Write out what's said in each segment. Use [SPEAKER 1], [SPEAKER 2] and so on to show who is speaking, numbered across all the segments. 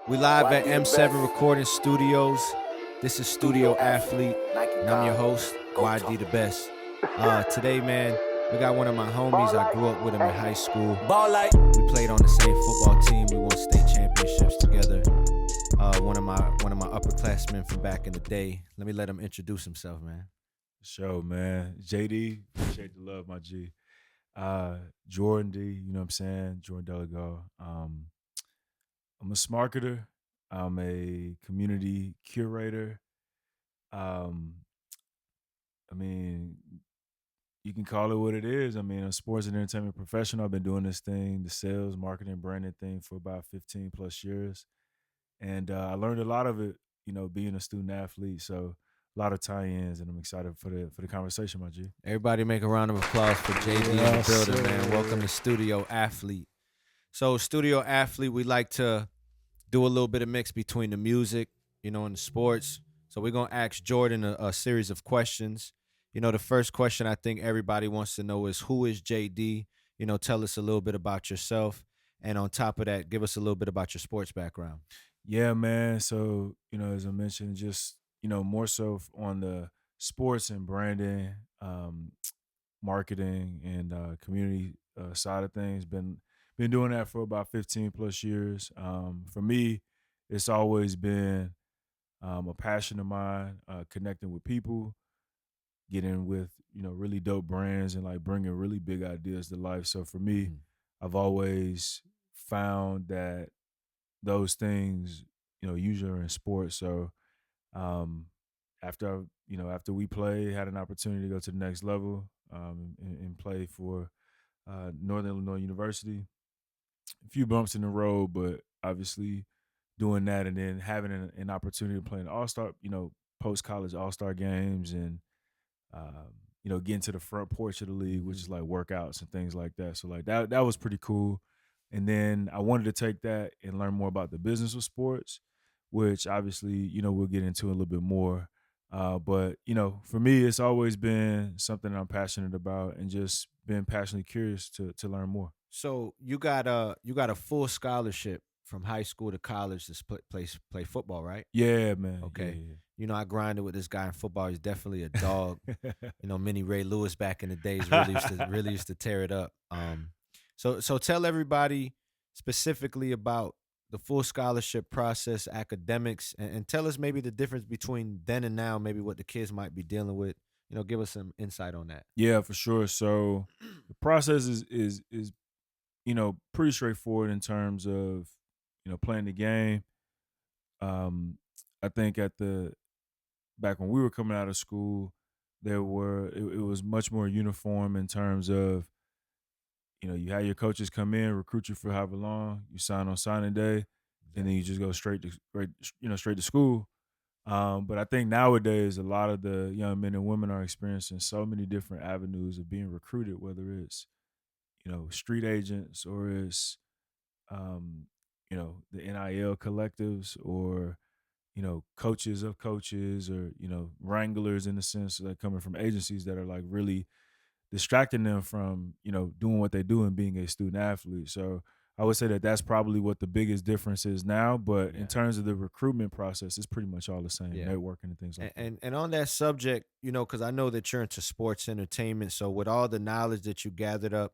[SPEAKER 1] We live at M7 Recording Studios. This is Studio Athlete, and I'm your host, YD the Best. Today, man, we got one of my homies. I grew up with him in high school. We played on the same football team. We won state championships together. One of my upperclassmen from back in the day. Let me let him introduce himself, man.
[SPEAKER 2] Show, man. JD, appreciate the love, my G. Jordan D, you know what I'm saying? Jordan Delago. I'm a smarketer. I'm a community curator. Um, I mean, you can call it what it is. I mean, I'm a sports and entertainment professional. I've been doing this thing, the sales, marketing, branding thing for about 15 plus years. And I learned a lot of it, being a student athlete. So a lot of tie-ins, and I'm excited for the conversation, my G.
[SPEAKER 1] Everybody make a round of applause for JD in the building, man. Welcome to Studio Athlete. So, Studio Athlete, we like to do a little bit of mix between the music, and the sports. So we're going to ask Jordan a series of questions. The first question I think everybody wants to know is, who is JD? Tell us a little bit about yourself. And on top of that, give us a little bit about your sports background.
[SPEAKER 2] Yeah, man. So, as I mentioned, just, more so on the sports and branding, marketing and community side of things. Been doing that for about 15 plus years. For me, it's always been a passion of mine, connecting with people, getting with, really dope brands and like bringing really big ideas to life. So for me, I've always found that those things, usually are in sports. So um, after we play, had an opportunity to go to the next level, and play for Northern Illinois University. A few bumps in the road, but obviously doing that and then having an opportunity to play in All-Star, post college All-Star games and getting to the front porch of the league, which is like workouts and things like that. So like that was pretty cool. And then I wanted to take that and learn more about the business of sports, which obviously, we'll get into a little bit more. But for me, it's always been something I'm passionate about and just been passionately curious to learn more.
[SPEAKER 1] So you got a full scholarship from high school to college to play football, right?
[SPEAKER 2] Yeah, man.
[SPEAKER 1] Okay.
[SPEAKER 2] Yeah,
[SPEAKER 1] I grinded with this guy in football. He's definitely a dog.
[SPEAKER 2] yeah.
[SPEAKER 1] Mini Ray Lewis back in the days really used to tear it up. So tell everybody specifically about the full scholarship process, academics, and tell us maybe the difference between then and now, maybe what the kids might be dealing with. Give us some insight on that.
[SPEAKER 2] Yeah, for sure. So the process is pretty straightforward in terms of playing the game. I think at the back when we were coming out of school, it was much more uniform in terms of you had your coaches come in, recruit you for however long, you sign on signing day, and then you just go straight to school. But I think nowadays a lot of the young men and women are experiencing so many different avenues of being recruited, whether it's street agents or it's um, the NIL collectives or coaches of coaches or wranglers in the sense that coming from agencies that are like really distracting them from doing what they do and being a student athlete. So I would say that that's probably what the biggest difference is now. But in
[SPEAKER 1] Yeah.
[SPEAKER 2] terms of the recruitment process, it's pretty much all the same,
[SPEAKER 1] Yeah.
[SPEAKER 2] networking and things like
[SPEAKER 1] And,
[SPEAKER 2] that.
[SPEAKER 1] and on that subject, because I know that you're into sports entertainment. So with all the knowledge that you gathered up,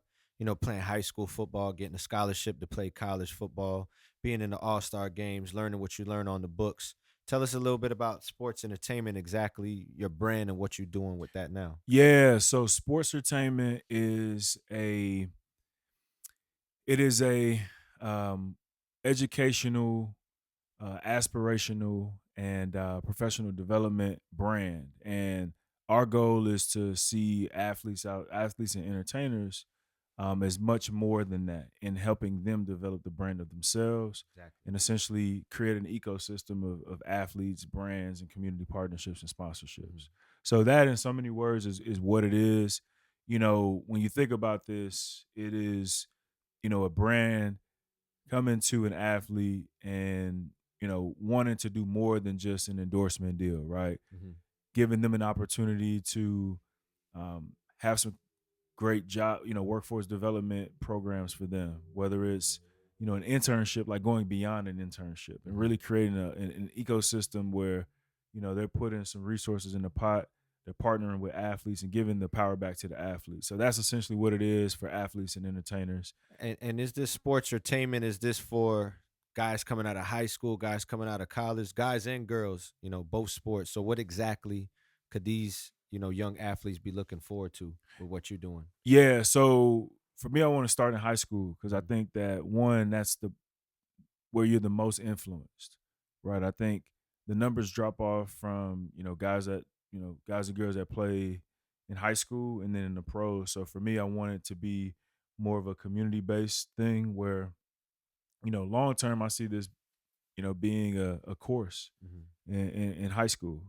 [SPEAKER 1] playing high school football, getting a scholarship to play college football, being in the All-Star games, learning what you learn on the books. Tell us a little bit about sports entertainment, exactly your brand and what you're doing with that now.
[SPEAKER 2] Yeah, so sports entertainment is a um, educational, aspirational, and professional development brand, and our goal is to see athletes and entertainers as much more than that, in helping them develop the brand of themselves
[SPEAKER 1] Exactly.
[SPEAKER 2] and essentially create an ecosystem of athletes, brands, and community partnerships and sponsorships. So that, in so many words, is what it is. When you think about this, it is a brand coming to an athlete and wanting to do more than just an endorsement deal, right?
[SPEAKER 1] Hmm.
[SPEAKER 2] Giving them an opportunity to have some great job, workforce development programs for them, whether it's an internship, like going beyond an internship and
[SPEAKER 1] Mhm.
[SPEAKER 2] really creating an ecosystem where, they're putting some resources in the pot. They're partnering with athletes and giving the power back to the athletes. So that's essentially what it is for athletes and entertainers.
[SPEAKER 1] And is this sports entertainment? Is this for guys coming out of high school, guys coming out of college, guys and girls? Both sports. So what exactly could these young athletes be looking forward to with what you're doing?
[SPEAKER 2] Yeah. So for me, I want to start in high school because I
[SPEAKER 1] Mhm.
[SPEAKER 2] think that one, that's the where you're the most influenced, right? I think the numbers drop off from guys and girls that play in high school and then in the pros. So for me, I want it to be more of a community based thing where long term I see this being a course
[SPEAKER 1] Mhm.
[SPEAKER 2] in high school,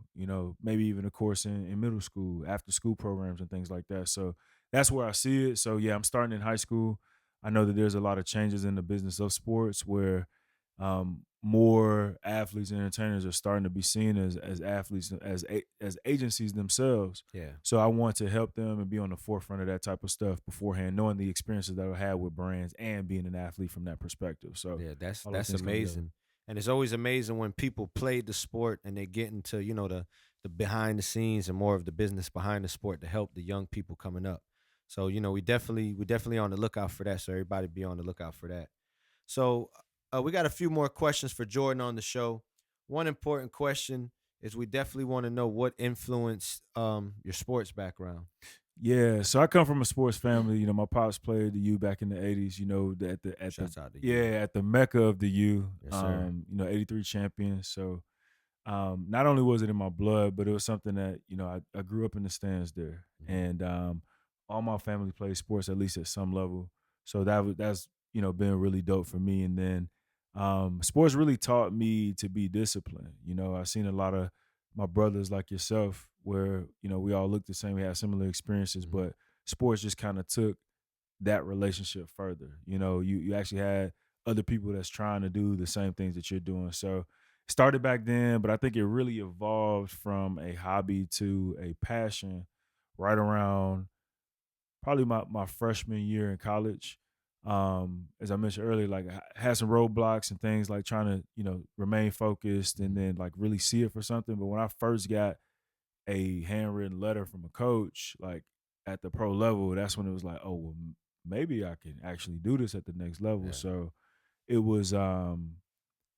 [SPEAKER 2] maybe even a course in middle school, after school programs and things like that. So that's where I see it. So yeah, I'm starting in high school. I know that there's a lot of changes in the business of sports where more athletes and entertainers are starting to be seen as athletes as agencies themselves.
[SPEAKER 1] Yeah.
[SPEAKER 2] So I want to help them and be on the forefront of that type of stuff beforehand, knowing the experiences that I had with brands and being an athlete from that perspective. So
[SPEAKER 1] Yeah, that's
[SPEAKER 2] all those
[SPEAKER 1] that's
[SPEAKER 2] things come together.
[SPEAKER 1] amazing. And it's always amazing when people play the sport and they get into, the behind the scenes and more of the business behind the sport to help the young people coming up. So, we definitely on the lookout for that. So everybody be on the lookout for that. So we got a few more questions for Jordan on the show. One important question is we definitely want to know what influenced your sports background.
[SPEAKER 2] Yeah, so I come from a sports family. My pops played the U back in the '80s. At the
[SPEAKER 1] Shouts out to you.
[SPEAKER 2] yeah, at the mecca of the U.
[SPEAKER 1] Yes, sir.
[SPEAKER 2] '83 champions. So not only was it in my blood, but it was something that I grew up in the stands there,
[SPEAKER 1] Mhm.
[SPEAKER 2] and all my family plays sports at least at some level. So that's been really dope for me. And then sports really taught me to be disciplined. I've seen a lot of my brothers like yourself where we all look the same, we had similar experiences,
[SPEAKER 1] Mhm.
[SPEAKER 2] but sports just kind of took that relationship further. You actually had other people that's trying to do the same things that you're doing. So it started back then, but I think it really evolved from a hobby to a passion right around probably my freshman year in college. As I mentioned earlier, like I had some roadblocks and things like trying to, remain focused and
[SPEAKER 1] Mhm.
[SPEAKER 2] then like really see it for something. But when I first got a handwritten letter from a coach, like at the pro level, that's when it was like, oh well, maybe I can actually do this at the next level.
[SPEAKER 1] Yeah.
[SPEAKER 2] So it was um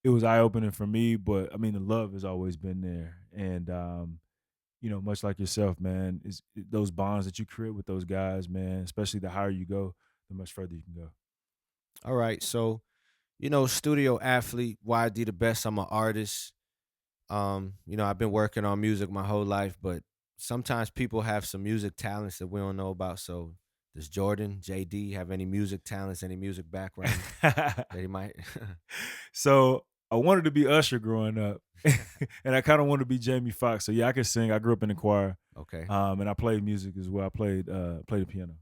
[SPEAKER 2] it was eye opening for me, but I mean the love has always been there, and much like yourself, man, those bonds that you create with those guys, man. Especially the higher you go, the much further you can go.
[SPEAKER 1] All right. So, studio athlete, YD the best. I'm an artist. I've been working on music my whole life, but sometimes people have some music talents that we don't know about. So does Jordan, JD have any music talents, any music background that he might?
[SPEAKER 2] So I wanted to be Usher growing up, and I kind of wanted to be Jamie Foxx. So yeah, I can sing. I grew up in the choir,
[SPEAKER 1] Okay.
[SPEAKER 2] and I played music as well. I played the piano.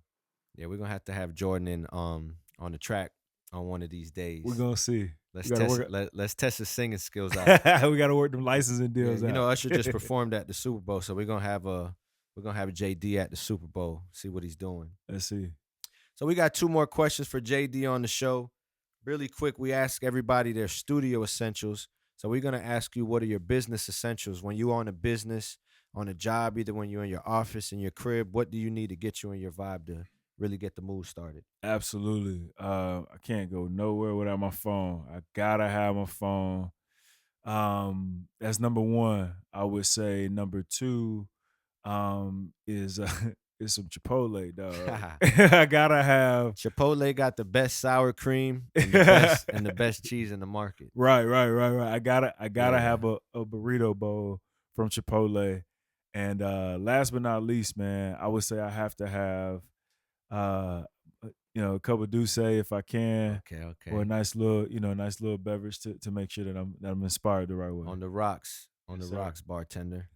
[SPEAKER 1] Yeah, we're gonna have to have Jordan in on the track on one of these
[SPEAKER 2] We're
[SPEAKER 1] days.
[SPEAKER 2] gonna see. We
[SPEAKER 1] Let's
[SPEAKER 2] gotta
[SPEAKER 1] test
[SPEAKER 2] work.
[SPEAKER 1] let's test his singing skills out.
[SPEAKER 2] We gotta work them licensing
[SPEAKER 1] Yeah,
[SPEAKER 2] deals out.
[SPEAKER 1] Usher just performed at the Super Bowl, so we're gonna have JD at the Super Bowl, see what he's doing.
[SPEAKER 2] Let's see.
[SPEAKER 1] So we got two more questions for JD on the show. Really quick, we ask everybody their studio essentials. So we're gonna ask you what are your business essentials when you on a business, on a job, either when you're in your office, in your crib. What do you need to get you in your vibe to really get the mood started?
[SPEAKER 2] Absolutely. I can't go nowhere without my phone. I gotta have my phone. That's number one. I would say number two is is some Chipotle, dog. I gotta have.
[SPEAKER 1] Chipotle got the best sour cream and the best cheese in the market.
[SPEAKER 2] Right. I gotta
[SPEAKER 1] Yeah.
[SPEAKER 2] have a burrito bowl from Chipotle. And last but not least, man, I would say I have to have uh a cup of Douce if I can,
[SPEAKER 1] Okay,
[SPEAKER 2] or a
[SPEAKER 1] okay.
[SPEAKER 2] nice little beverage to make sure that I'm inspired the right way.
[SPEAKER 1] On
[SPEAKER 2] Yes,
[SPEAKER 1] the
[SPEAKER 2] sir.
[SPEAKER 1] rocks, bartender.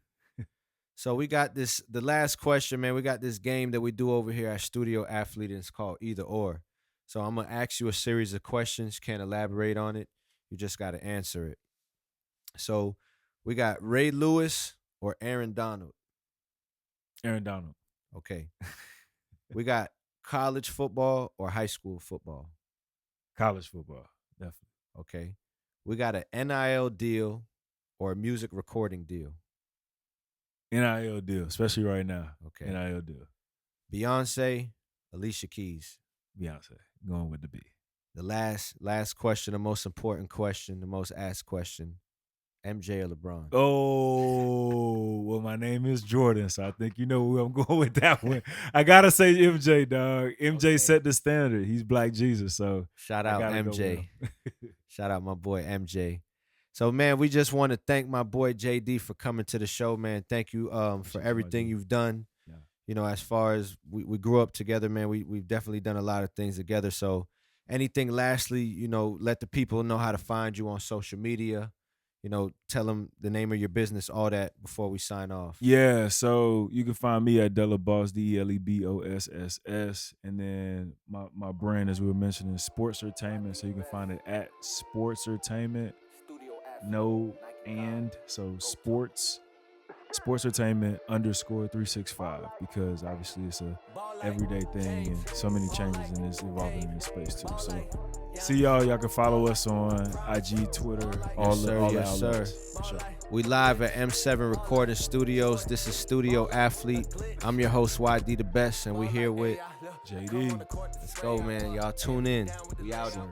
[SPEAKER 1] So we got the last question, man. We got this game that we do over here at Studio Athlete, and it's called Either Or. So I'm gonna ask you a series of questions. Can't elaborate on it. You just gotta answer it. So we got Ray Lewis or Aaron Donald.
[SPEAKER 2] Aaron Donald,
[SPEAKER 1] Okay. We got college football or high school football.
[SPEAKER 2] college football. Definitely.
[SPEAKER 1] Okay. We got an NIL deal or a music recording deal.
[SPEAKER 2] NIL deal, especially right now.
[SPEAKER 1] Okay.
[SPEAKER 2] NIL deal.
[SPEAKER 1] Beyonce, Alicia Keys.
[SPEAKER 2] Beyonce, going with the B.
[SPEAKER 1] The last question, the most important question, the most asked question. MJ or LeBron?
[SPEAKER 2] Oh, well, my name is Jordan, so I think you know where I'm going with that one. I gotta say MJ, dog. MJ set the standard. He's Black Jesus, so
[SPEAKER 1] shout
[SPEAKER 2] I
[SPEAKER 1] out
[SPEAKER 2] gotta go with
[SPEAKER 1] MJ.
[SPEAKER 2] him.
[SPEAKER 1] Shout out my boy MJ. So man, we just want to thank my boy JD for coming to the show, man. Thank you for everything you've done.
[SPEAKER 2] Yeah.
[SPEAKER 1] You know, as far as we grew up together, man, we've definitely done a lot of things together. So anything lastly, you know, let the people know how to find you on social media. You know, tell them the name of your business, all that before we sign off.
[SPEAKER 2] Yeah, so you can find me at DelaBoss, DELEBOSSS. And then my brand, as we were mentioning, Sports Entertainment. So you can find it at Sports Entertainment. So Sports Entertainment _365, because obviously it's a everyday thing and so many changes and it's evolving in this space too. So see y'all can follow us on IG, Twitter, all the outlets. For sure.
[SPEAKER 1] We live at M7 Recording Studios. This is Studio Athlete. I'm your host, YDtheBEST, and we here with
[SPEAKER 2] JD.
[SPEAKER 1] Let's go, man. Y'all tune in. We out here.